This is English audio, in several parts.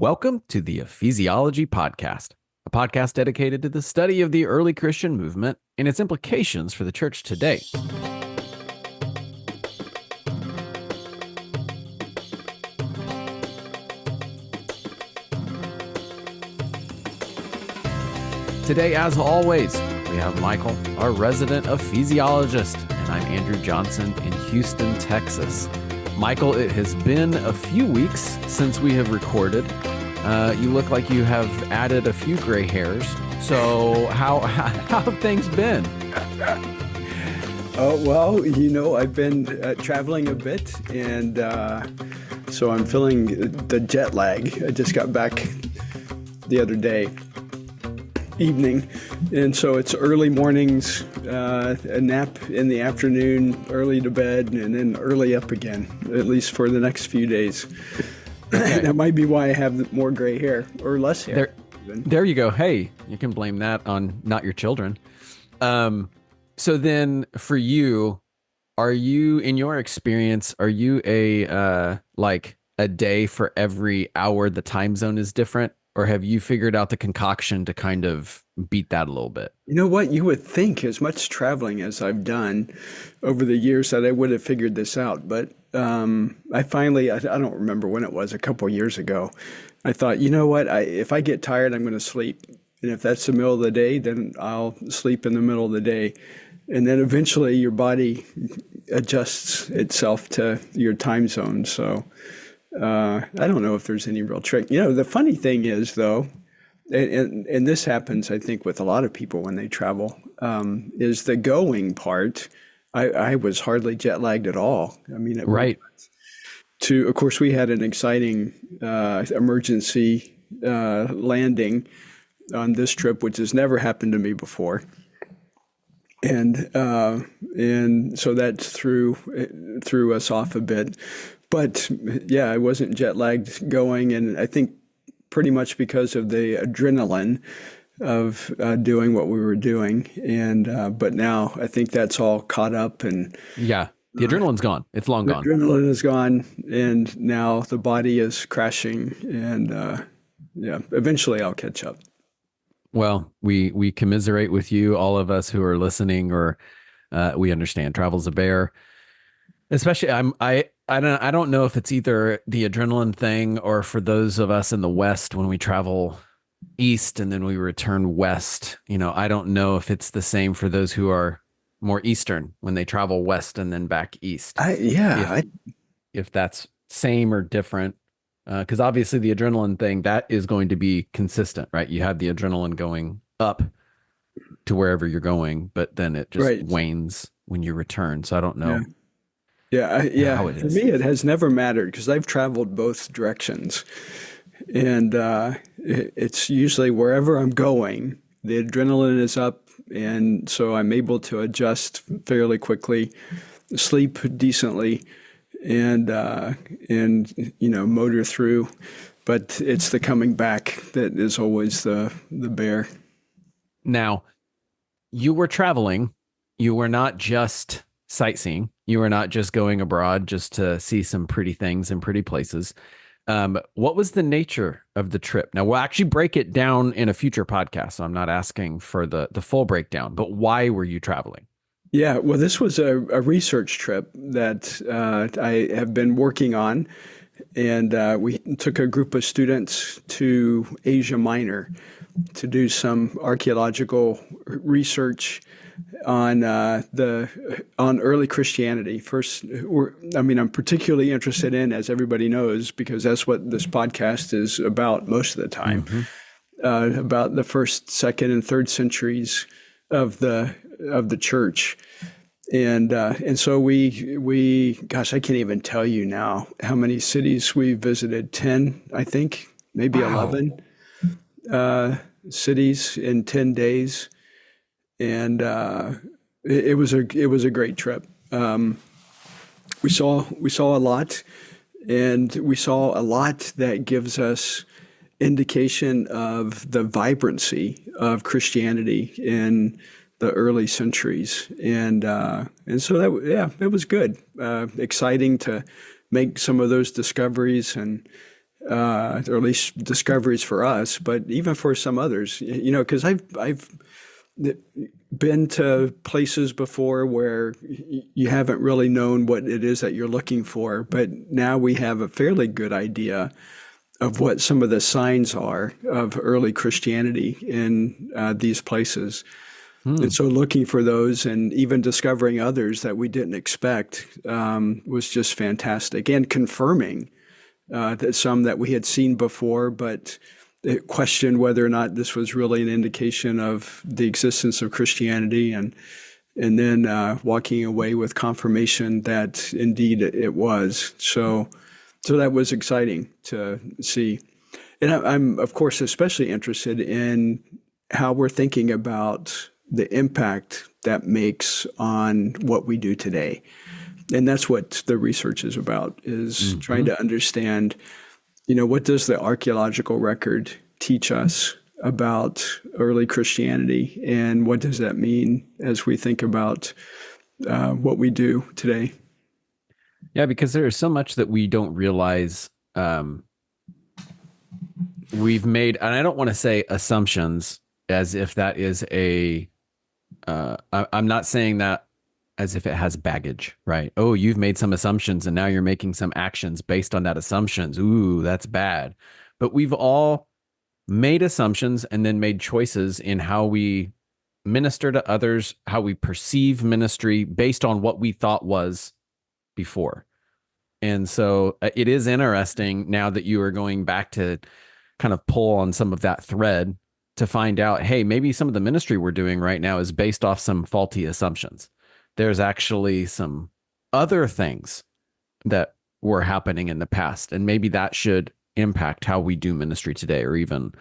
Welcome to the Ephesiology Podcast, a podcast dedicated to the study of the early Christian movement and its implications for the church today. Today, as always, we have Michael, our resident ephesiologist, and I'm Andrew Johnson in Houston, Texas. Michael, it has been a few weeks since we have recorded. You look like you have added a few gray hairs. So how have things been? Oh, well, I've been traveling a bit, and so I'm feeling the jet lag. I just got back the other day evening, and so it's early mornings, a nap in the afternoon, early to bed, and then early up again, at least for the next few days. Okay. That might be why I have more gray hair or less hair. There you go. Hey, you can blame that on not your children. So then for you, in your experience, are you a day for every hour the time zone is different? Or have you figured out the concoction to kind of beat that a little bit? You know what? You would think, as much traveling as I've done over the years, that I would have figured this out. But I don't remember when it was, a couple of years ago, I thought, you know what? If I get tired, I'm going to sleep. And if that's the middle of the day, then I'll sleep in the middle of the day. And then eventually your body adjusts itself to your time zone. So I don't know if there's any real trick. The funny thing is, though, and this happens, I think, with a lot of people when they travel, is the going part. I was hardly jet lagged at all. I mean, right. Of course, we had an exciting emergency landing on this trip, which has never happened to me before. And so that threw us off a bit. But yeah, I wasn't jet lagged going, and I think pretty much because of the adrenaline of doing what we were doing. And but now I think that's all caught up, and yeah, the adrenaline's gone. It's long gone. Adrenaline is gone, and now the body is crashing. And eventually I'll catch up. Well, we commiserate with you, all of us who are listening, or we understand travel's a bear. Especially, I don't know if it's either the adrenaline thing, or for those of us in the West, when we travel east and then we return west, I don't know if it's the same for those who are more Eastern when they travel west and then back east. If that's same or different, because obviously the adrenaline thing, that is going to be consistent, right? You have the adrenaline going up to wherever you're going, but then it just wanes when you return. So I don't know. Yeah. For me, it has never mattered because I've traveled both directions. And it's usually wherever I'm going, the adrenaline is up. And so I'm able to adjust fairly quickly, sleep decently, and motor through. But it's the coming back that is always the bear. Now, you were traveling. You were not just sightseeing. You were not just going abroad just to see some pretty things and pretty places. What was the nature of the trip? Now, we'll actually break it down in a future podcast, so I'm not asking for the full breakdown, but why were you traveling? Yeah, well, this was a research trip that I have been working on, and we took a group of students to Asia Minor to do some archaeological research on early Christianity. First, I'm particularly interested in, as everybody knows, because that's what this podcast is about most of the time, about the first, second, and third centuries of the church. And so we gosh, I can't even tell you now how many cities we visited. 10, I think, maybe 11 cities in 10 days. And it was a great trip. We saw a lot, and we saw a lot that gives us indication of the vibrancy of Christianity in the early centuries, and so it was good, exciting to make some of those discoveries, and or at least discoveries for us, but even for some others, because I've been to places before where you haven't really known what it is that you're looking for, but now we have a fairly good idea of what some of the signs are of early Christianity in these places. And so looking for those and even discovering others that we didn't expect was just fantastic, and confirming that some that we had seen before, but it questioned whether or not this was really an indication of the existence of Christianity, and then walking away with confirmation that indeed it was. So that was exciting to see. And I'm of course especially interested in how we're thinking about the impact that makes on what we do today. And that's what the research is about, is trying to understand, what does the archaeological record teach us about early Christianity, and what does that mean as we think about what we do today? Yeah, because there is so much that we don't realize we've made, and I don't want to say assumptions as if that is I'm not saying that as if it has baggage, right? Oh, you've made some assumptions and now you're making some actions based on that assumptions. Ooh, that's bad. But we've all made assumptions and then made choices in how we minister to others, how we perceive ministry based on what we thought was before. And so it is interesting now that you are going back to kind of pull on some of that thread to find out, hey, maybe some of the ministry we're doing right now is based off some faulty assumptions. There's actually some other things that were happening in the past, and maybe that should impact how we do ministry today, or even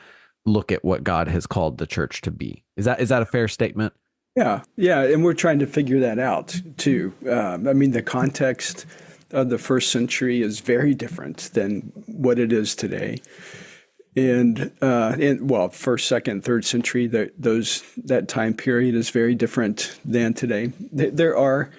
look at what God has called the church to be. Is that a fair statement? Yeah, and we're trying to figure that out too. The context of the first century is very different than what it is today. And first, second, third century, that time period is very different than today. There are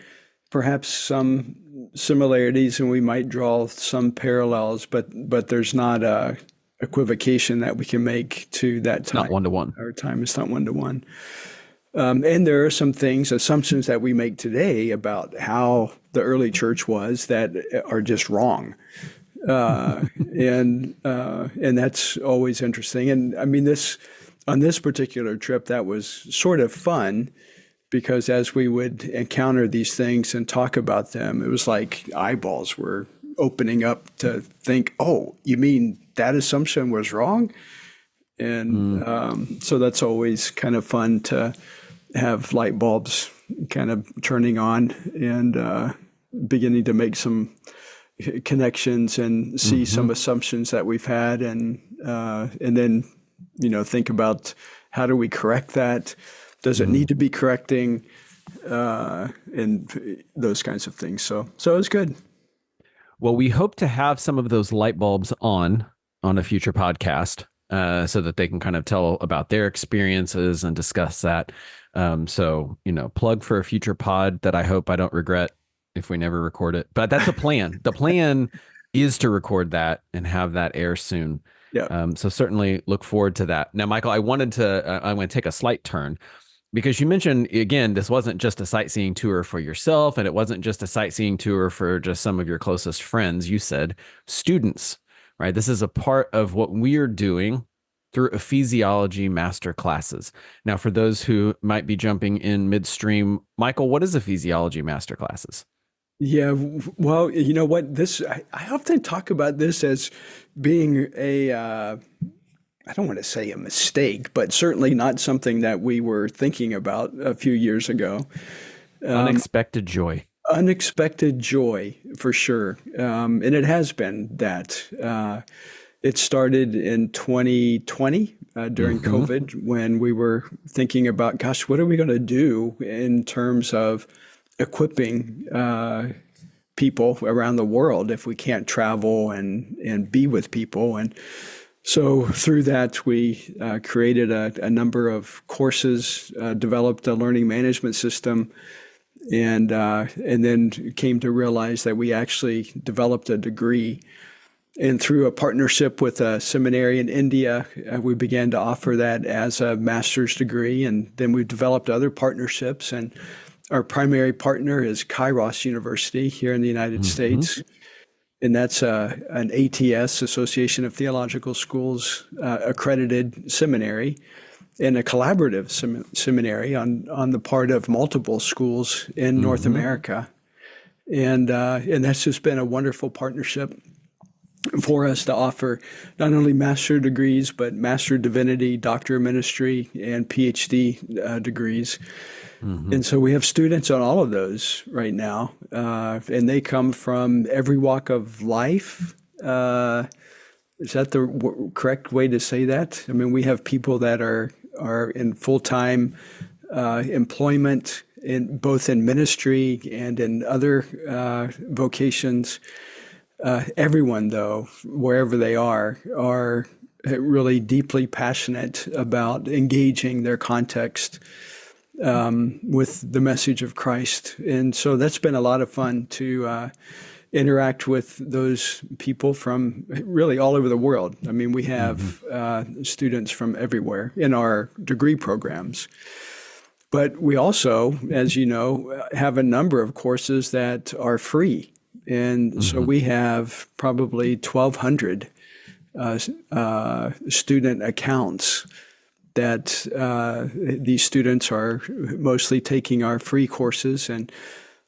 perhaps some similarities, and we might draw some parallels, but there's not a equivocation that we can make to that time. Not one-to-one. Our time is not one-to-one. And there are some assumptions that we make today about how the early church was that are just wrong. And that's always interesting. And on this particular trip, that was sort of fun, because as we would encounter these things and talk about them, it was like eyeballs were opening up to think, oh, you mean that assumption was wrong? And so that's always kind of fun to have light bulbs kind of turning on and beginning to make some connections and see some assumptions that we've had, and then think about, how do we correct that? Does it need to be correcting? And those kinds of things. So it's good. Well, we hope to have some of those light bulbs on a future podcast, so that they can kind of tell about their experiences and discuss that. So plug for a future pod that I hope I don't regret if we never record it, but that's a plan. The plan is to record that and have that air soon. Yeah. So certainly look forward to that. Now, Michael, I'm going to take a slight turn, because you mentioned, again, this wasn't just a sightseeing tour for yourself, and it wasn't just a sightseeing tour for just some of your closest friends. You said students, right? This is a part of what we're doing through Ephesiology master classes. Now, for those who might be jumping in midstream, Michael, what is Ephesiology master classes? Yeah, well, you know what? I often talk about this as being I don't want to say a mistake, but certainly not something that we were thinking about a few years ago. Unexpected joy. Unexpected joy, for sure. And it has been that. It started in 2020 during COVID, when we were thinking about, gosh, what are we going to do in terms of equipping people around the world if we can't travel and be with people? And so through that, we created a number of courses, developed a learning management system, and then came to realize that we actually developed a degree And through a partnership with a seminary in India, we began to offer that as a master's degree. And then we've developed other partnerships. And our primary partner is Kairos University here in the United Mm-hmm. States. And that's an ATS, Association of Theological Schools, accredited seminary, and a collaborative seminary on the part of multiple schools in North Mm-hmm. America. And that's just been a wonderful partnership for us to offer not only master degrees, but master of divinity, doctor of ministry, and PhD degrees. Mm-hmm. And so we have students on all of those right now, and they come from every walk of life. Is that the correct way to say that? I mean, we have people that are in full-time employment in both in ministry and in other vocations. Everyone, though, wherever they are really deeply passionate about engaging their context with the message of Christ. And so that's been a lot of fun to interact with those people from really all over the world. I mean, we have students from everywhere in our degree programs. But we also, as you know, have a number of courses that are free. And so we have probably 1,200 student accounts that these students are mostly taking our free courses. And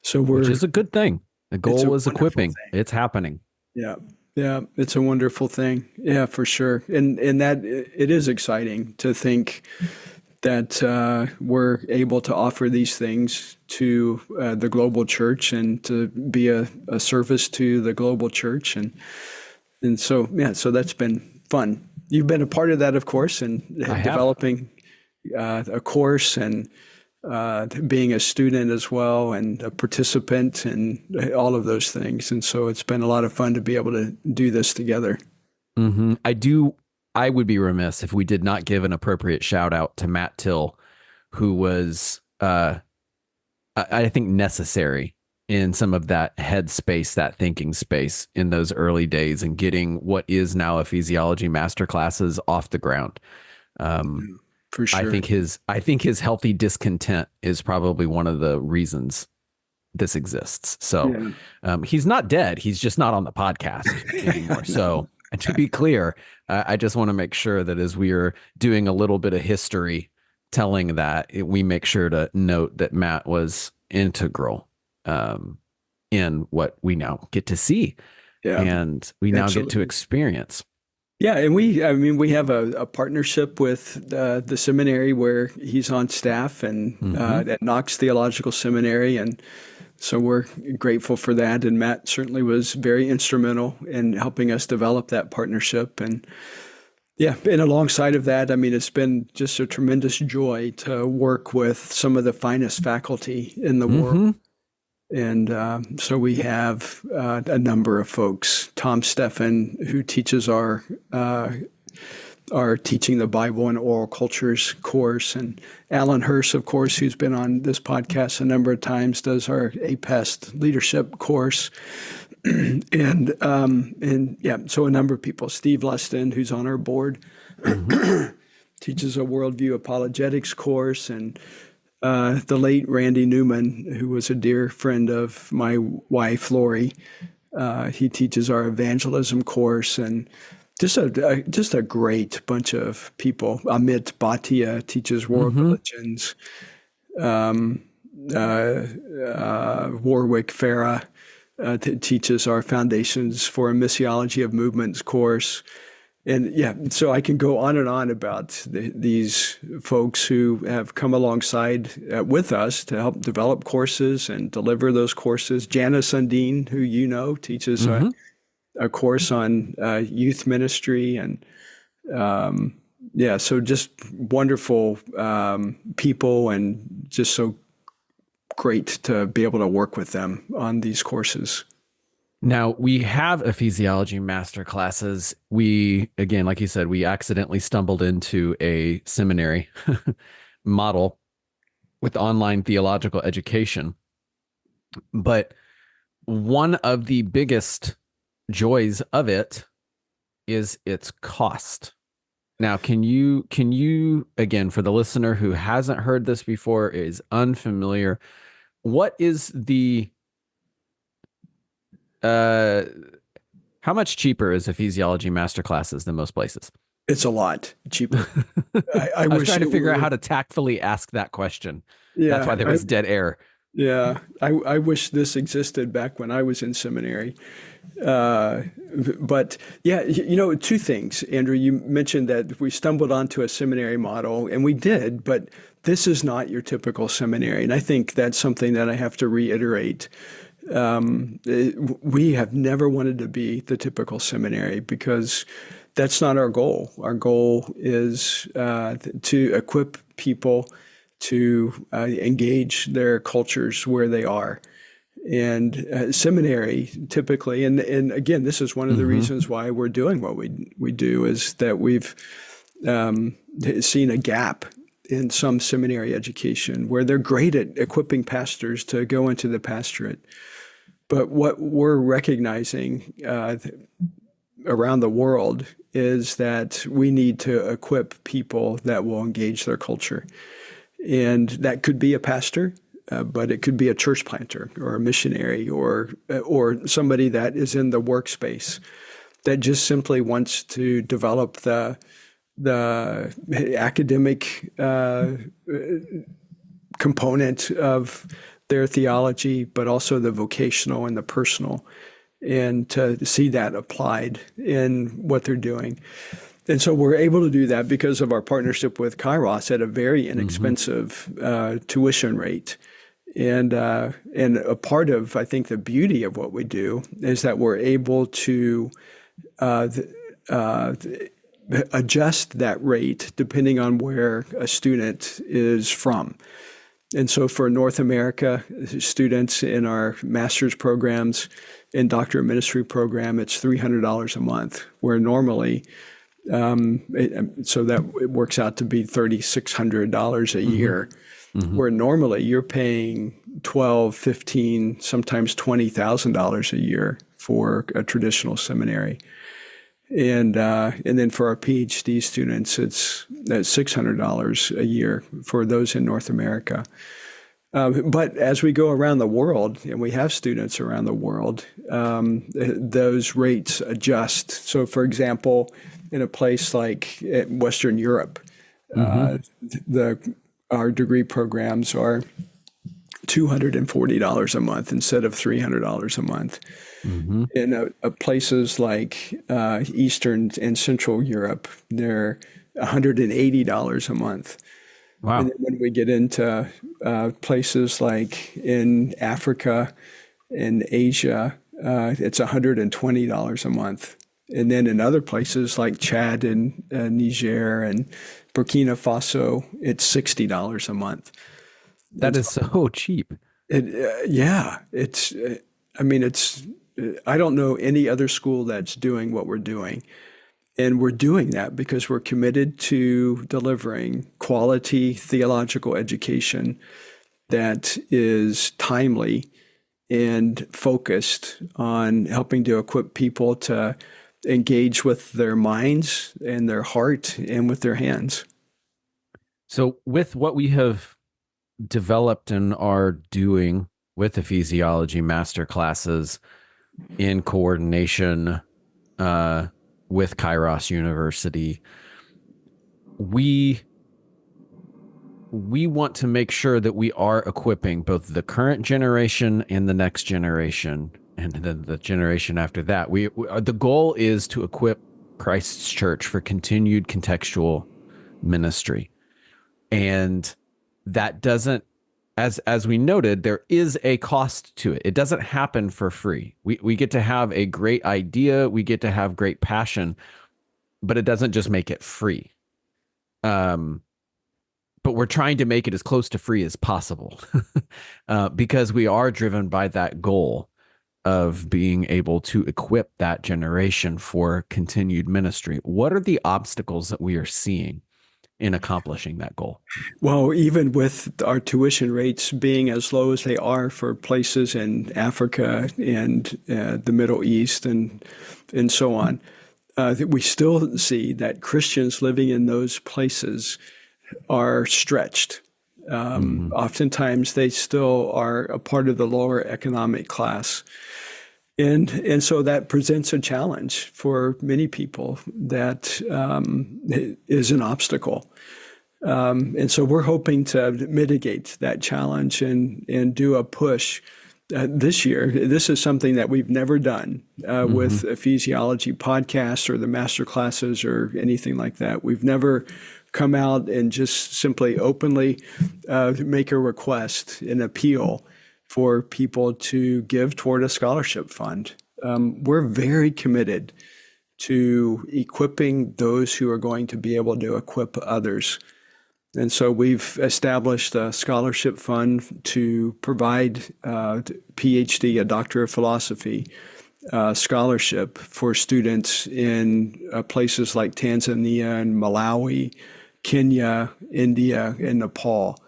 so Which is a good thing. The goal was equipping. Thing. It's happening. Yeah. Yeah. It's a wonderful thing. Yeah, for sure. And that it is exciting to think that we're able to offer these things to the global church and to be a service to the global church. And so, yeah, so that's been fun. You've been a part of that, of course, and developing a course and being a student as well and a participant and all of those things. And so it's been a lot of fun to be able to do this together. Mm-hmm. I would be remiss if we did not give an appropriate shout out to Matt Till, who was, I think, necessary in some of that headspace, that thinking space in those early days and getting what is now Ephesiology masterclasses off the ground. For sure. I think his healthy discontent is probably one of the reasons this exists. So he's not dead. He's just not on the podcast anymore. So to be clear, I just want to make sure that as we are doing a little bit of history telling that, we make sure to note that Matt was integral in what we now get to see and we now get to experience. Yeah, and we have a partnership with the seminary where he's on staff and at Knox Theological Seminary, and so we're grateful for that. And Matt certainly was very instrumental in helping us develop that partnership. And yeah, and alongside of that, I mean, it's been just a tremendous joy to work with some of the finest faculty in the world. And so we have a number of folks. Tom Steffen, who teaches our Teaching the Bible and Oral Cultures course, and Alan Hurst, of course, who's been on this podcast a number of times, does our APEST leadership course. And yeah, so a number of people. Steve Lustin, who's on our board, teaches a worldview apologetics course, and the late Randy Newman, who was a dear friend of my wife, Lori, he teaches our evangelism course, and just a great bunch of people. Amit Bhatia teaches world religions. Warwick Farah teaches our Foundations for a Missiology of Movements course. And yeah, so I can go on and on about these folks who have come alongside with us to help develop courses and deliver those courses. Janice Sundin, who you know, teaches a course on youth ministry. And yeah, so just wonderful people, and just so great to be able to work with them on these courses. Now, we have Ephesiology masterclasses. We, again, like you said, we accidentally stumbled into a seminary model with online theological education. But one of the biggest joys of it is its cost. Now, can you again, for the listener who hasn't heard this before, is unfamiliar, what is the uh how much cheaper is Ephesiology master classes than most places? It's a lot cheaper. I I was wish trying to it figure out were. how to tactfully ask that question. That's Yeah, why there was dead air. I wish this existed back when I was in seminary. Uh, but yeah, two things, Andrew. You mentioned that we stumbled onto a seminary model, and we did, but this is not your typical seminary. And I think that's something that I have to reiterate. We have never wanted to be the typical seminary because that's not our goal. Our goal is to equip people to engage their cultures where they are. And seminary typically, and again, this is one of the Mm-hmm. reasons why we're doing what we do, is that we've seen a gap in some seminary education where they're great at equipping pastors to go into the pastorate. But what we're recognizing around the world is that we need to equip people that will engage their culture. And that could be a pastor, but it could be a church planter or a missionary or somebody that is in the workspace that just simply wants to develop the academic component of their theology, but also the vocational and the personal, and to see that applied in what they're doing. And so we're able to do that because of our partnership with Kairos at a very Mm-hmm. inexpensive tuition rate. And a part of, I think, the beauty of what we do is that we're able to uh, uh, adjust that rate depending on where a student is from. And so for North America students in our master's programs and doctorate ministry program, it's $300 a month, where normally, so that it works out to be $3,600 a Mm-hmm. year, Mm-hmm. where normally you're paying 12, 15, sometimes $20,000 a year for a traditional seminary. And then for our PhD students, it's $600 a year for those in North America. But as we go around the world, and we have students around the world, those rates adjust. So, for example, in a place like Western Europe, Mm-hmm. the our degree programs are $240 a month instead of $300 a month. Mm-hmm. In places like Eastern and Central Europe, they're $180 a month. And Wow. then when we get into places like in Africa and Asia, it's $120 a month. And then in other places like Chad and Niger and Burkina Faso, it's $60 a month. That And is so cheap. yeah, I mean, I don't know any other school that's doing what we're doing. And we're doing that because we're committed to delivering quality theological education that is timely and focused on helping to equip people to engage with their minds and their heart and with their hands. So with what we have developed and are doing with the physiology master classes in coordination uh, with Kairos University, we we want to make sure that we are equipping both the current generation and the next generation, and then the generation after that. The goal is to equip Christ's church for continued contextual ministry, and that doesn't, as we noted, there is a cost to it. It doesn't happen for free. We get to have a great idea, we get to have great passion, but it doesn't just make it free. Um, but we're trying to make it as close to free as possible because we are driven by that goal of being able to equip that generation for continued ministry. What are the obstacles that we are seeing in accomplishing that goal? Well, even with our tuition rates being as low as they are for places in Africa and the Middle East and so on, we still see that Christians living in those places are stretched. Hmm. Oftentimes, they still are a part of the lower economic class. And so that presents a challenge for many people that is an obstacle. And so we're hoping to mitigate that challenge and do a push this year. This is something that we've never done Hmm. with Ephesiology Podcast or the master classes or anything like that. We've never come out and just simply openly make a request, an appeal for people to give toward a scholarship fund. We're very committed to equipping those who are going to be able to equip others. And so we've established a scholarship fund to provide PhD, a Doctor of Philosophy, scholarship for students in places like Tanzania and Malawi, Kenya, India, and Nepal.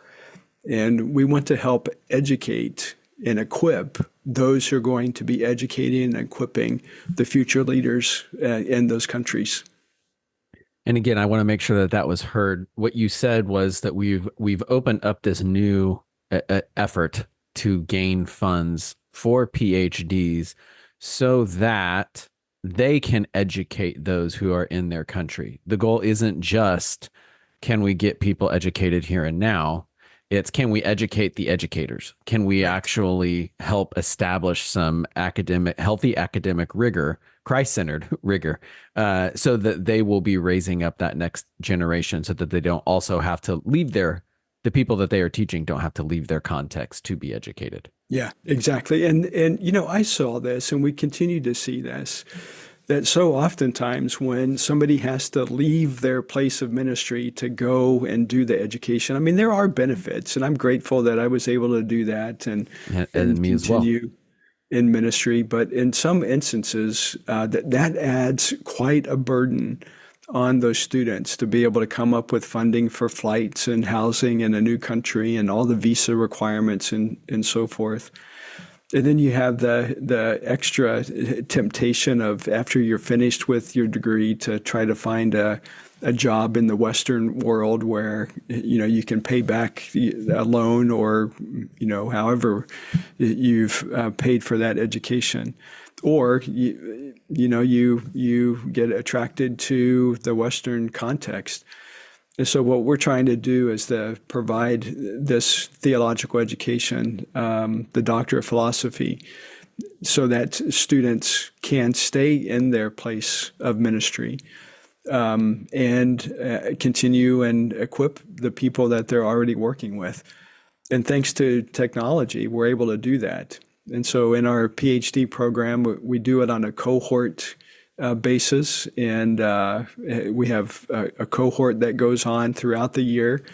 And we want to help educate and equip those who are going to be educating and equipping the future leaders in those countries. And again, I want to make sure that that was heard. What you said was that we've opened up this new effort to gain funds for PhDs so that they can educate those who are in their country. The goal isn't just can we get people educated here and now? It's can we educate the educators? Can we Right. actually help establish some healthy academic rigor, Christ-centered rigor, so that they will be raising up that next generation, so that they don't also have to leave the people that they are teaching don't have to leave their context to be educated. Yeah, exactly. And I saw this and we continue to see this, that so oftentimes when somebody has to leave their place of ministry to go and do the education, I mean, there are benefits, and I'm grateful that I was able to do that And and me as well. continue in ministry. But in some instances, that adds quite a burden on those students to be able to come up with funding for flights and housing in a new country and all the visa requirements and so forth. And then you have the extra temptation of after you're finished with your degree to try to find a job in the Western world where you can pay back a loan or however you've paid for that education, or you get attracted to the Western context. And so what we're trying to do is to provide this theological education, the Doctor of Philosophy, so that students can stay in their place of ministry and continue and equip the people that they're already working with. And thanks to technology, we're able to do that. And so in our PhD program, we do it on a cohort basis, and we have a cohort that goes on throughout the year,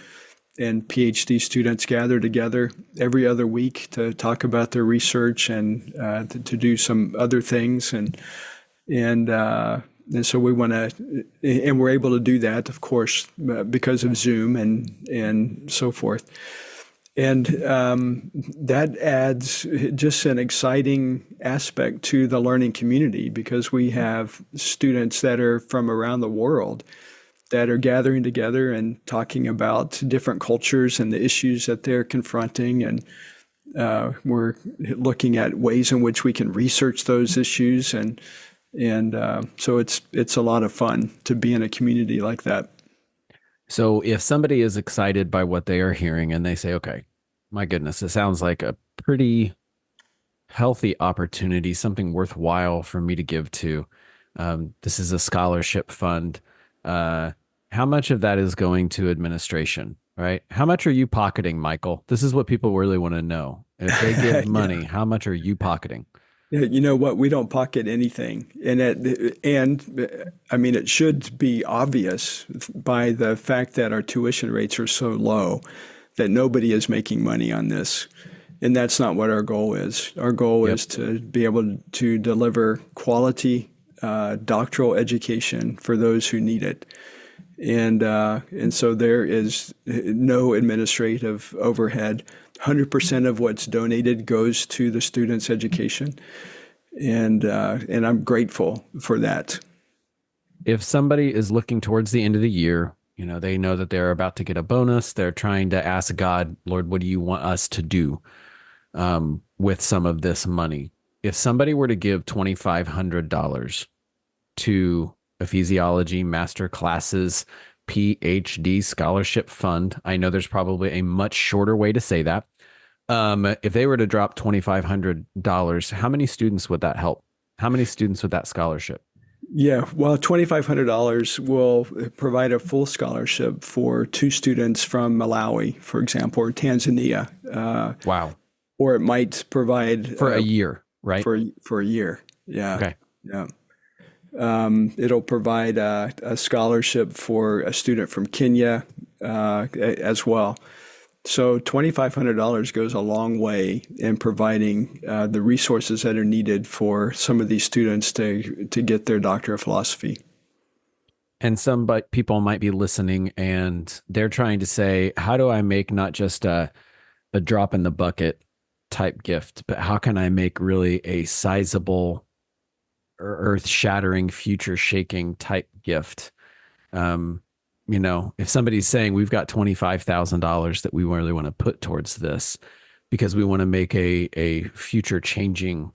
and PhD students gather together every other week to talk about their research and to do some other things, and so we want to, and we're able to do that, of course, because of Zoom and so forth. And that adds just an exciting aspect to the learning community because we have students that are from around the world that are gathering together and talking about different cultures and the issues that they're confronting. And we're looking at ways in which we can research those issues. And so it's a lot of fun to be in a community like that. So if somebody is excited by what they are hearing and they say, okay, my goodness, it sounds like a pretty healthy opportunity, something worthwhile for me to give to. This is a scholarship fund. How much of that is going to administration, right? How much are you pocketing, Michael? This is what people really want to know. If they give Yeah. money, how much are you pocketing? Yeah, you know what? We don't pocket anything, and I mean it should be obvious by the fact that our tuition rates are so low that nobody is making money on this, and that's not what our goal is. Our goal Yep. is to be able to deliver quality doctoral education for those who need it, and so there is no administrative overhead. 100% of what's donated goes to the student's education, and I'm grateful for that. if somebody is looking towards the end of the year, you know, they know that they're about to get a bonus. They're trying to ask God, Lord, what do you want us to do with some of this money? If somebody were to give $2,500 to Ephesiology Master Classes PhD Scholarship Fund, I know there's probably a much shorter way to say that. If they were to drop $2,500, how many students would that help? How many students would that scholarship? Yeah, well, $2,500 will provide a full scholarship for two students from Malawi, for example, or Tanzania, Wow. or it might provide For a year, right? for a year. Yeah, Okay. yeah. It'll provide a scholarship for a student from Kenya as well. So $2,500 goes a long way in providing the resources that are needed for some of these students to get their Doctor of Philosophy. And people might be listening and they're trying to say, how do I make not just a drop in the bucket type gift, but how can I make really a sizable or earth shattering, future shaking type gift? You know, if somebody's saying we've got $25,000 that we really want to put towards this because we want to make a future changing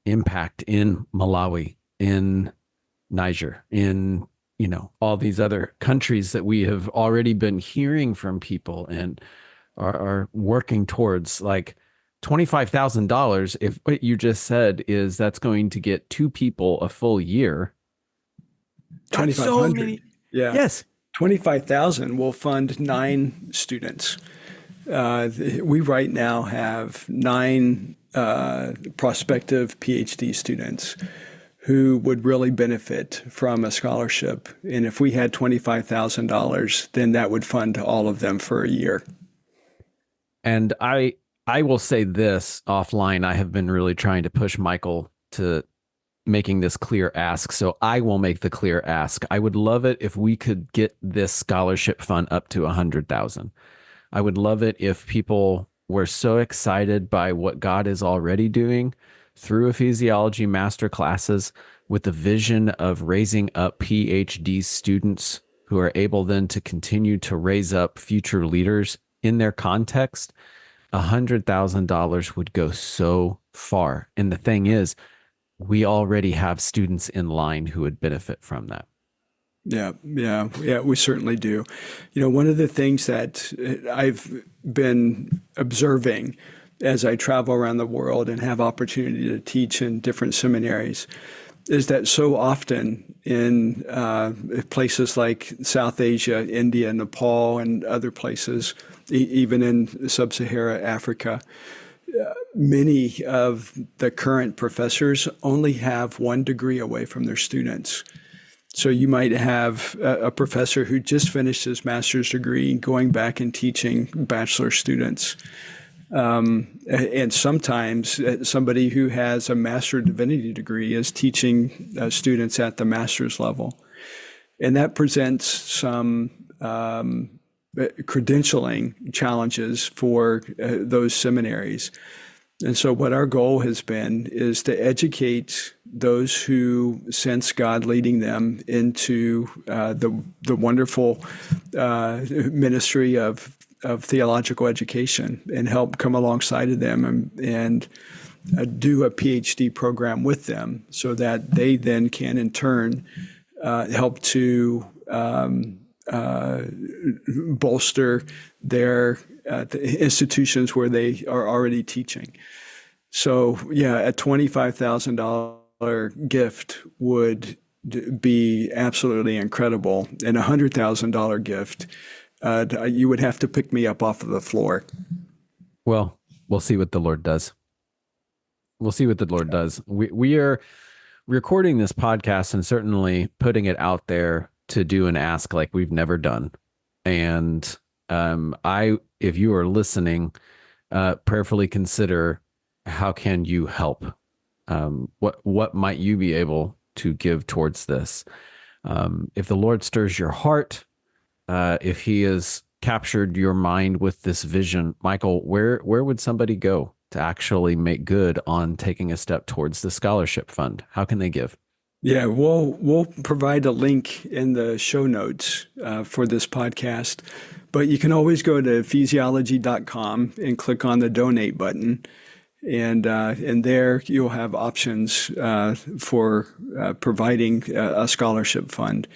impact in Malawi, in Niger, in, you know, all these other countries that we have already been hearing from people and are working towards, like $25,000. If what you just said is that's going to get two people a full year, that's so 2,500. many. Yeah. Yes. 25,000 will fund 9 students. We right now have 9 prospective PhD students who would really benefit from a scholarship. And if we had $25,000, then that would fund all of them for a year. And I will say this offline. I have been really trying to push Michael to making this clear ask. So I will make the clear ask. I would love it if we could get this scholarship fund up to 100,000. I would love it if people were so excited by what God is already doing through Ephesiology master classes with the vision of raising up PhD students who are able then to continue to raise up future leaders in their context. $100,000 would go so far. And the thing is, we already have students in line who would benefit from that. Yeah, we certainly do. You know, one of the things that I've been observing as I travel around the world and have opportunity to teach in different seminaries is that so often in places like South Asia, India, Nepal, and other places, even in sub-Saharan Africa, many of the current professors only have 1 degree away from their students. So you might have a professor who just finished his master's degree going back and teaching bachelor students. And sometimes somebody who has a Master of Divinity degree is teaching students at the master's level. And that presents some credentialing challenges for those seminaries. And so what our goal has been is to educate those who sense God leading them into the wonderful ministry of theological education and help come alongside of them and do a PhD program with them so that they then can in turn help to bolster their the institutions where they are already teaching. So yeah, a $25,000 gift would be absolutely incredible, and $100,000 gift, you would have to pick me up off of the floor. Well, we'll see what the Lord does. We'll see what the Lord does. We are recording this podcast and certainly putting it out there to do an ask like we've never done. And if you are listening, prayerfully consider, how can you help? What might you be able to give towards this? If the Lord stirs your heart, if He has captured your mind with this vision, Michael, where would somebody go to actually make good on taking a step towards the scholarship fund? How can they give? Yeah, we'll provide a link in the show notes for this podcast, but you can always go to ephesiology.com and click on the donate button, and there you'll have options for providing a scholarship fund.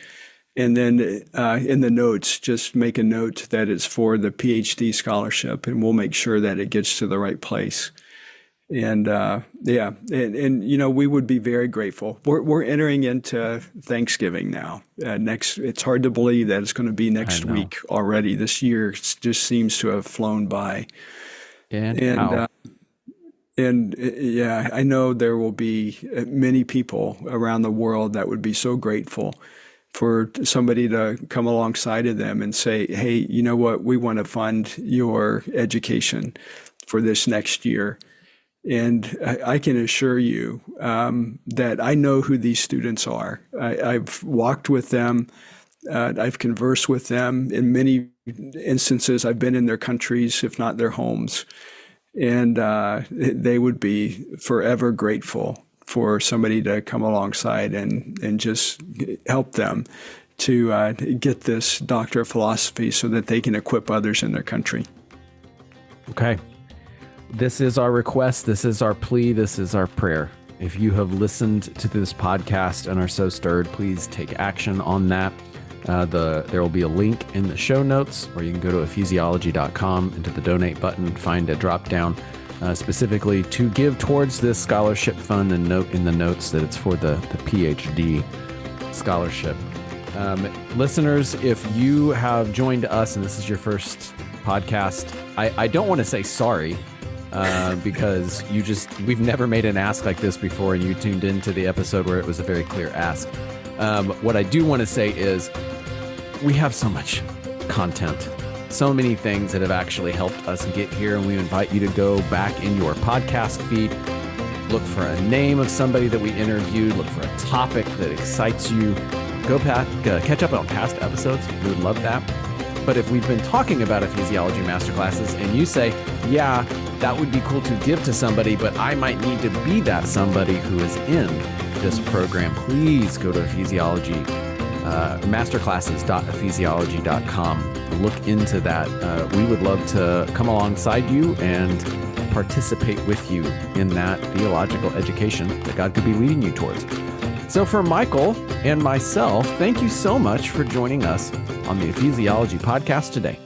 And then in the notes, just make a note that it's for the PhD scholarship, and we'll make sure that it gets to the right place. And yeah, and you know, we would be very grateful. We're entering into Thanksgiving now. It's hard to believe that it's going to be next week already. This year just seems to have flown by. And yeah, I know there will be many people around the world that would be so grateful for somebody to come alongside of them and say, hey, you know what, we want to fund your education for this next year. And I can assure you that I know who these students are. I've walked with them. I've conversed with them. In many instances, I've been in their countries, if not their homes. And they would be forever grateful for somebody to come alongside and just help them to get this Doctor of Philosophy so that they can equip others in their country. Okay. This is our request. This is our plea. This is our prayer. If you have listened to this podcast and are so stirred, please take action on that. There will be a link in the show notes, or you can go to ephesiology.com into the donate button, find a drop down specifically to give towards this scholarship fund, and note in the notes that it's for the PhD scholarship. Listeners, if you have joined us and this is your first podcast, I don't want to say sorry. Because we've never made an ask like this before, and you tuned into the episode where it was a very clear ask. What I do want to say is we have so much content, so many things that have actually helped us get here, and we invite you to go back in your podcast feed, look for a name of somebody that we interviewed, look for a topic that excites you, go back, catch up on past episodes. We would love that. But if we've been talking about ephesiology masterclasses and you say, yeah, that would be cool to give to somebody, but I might need to be that somebody who is in this program, please go to ephesiology, masterclasses.ephesiology.com. Look into that. We would love to come alongside you and participate with you in that theological education that God could be leading you towards. So for Michael and myself, thank you so much for joining us on the Ephesiology Podcast today.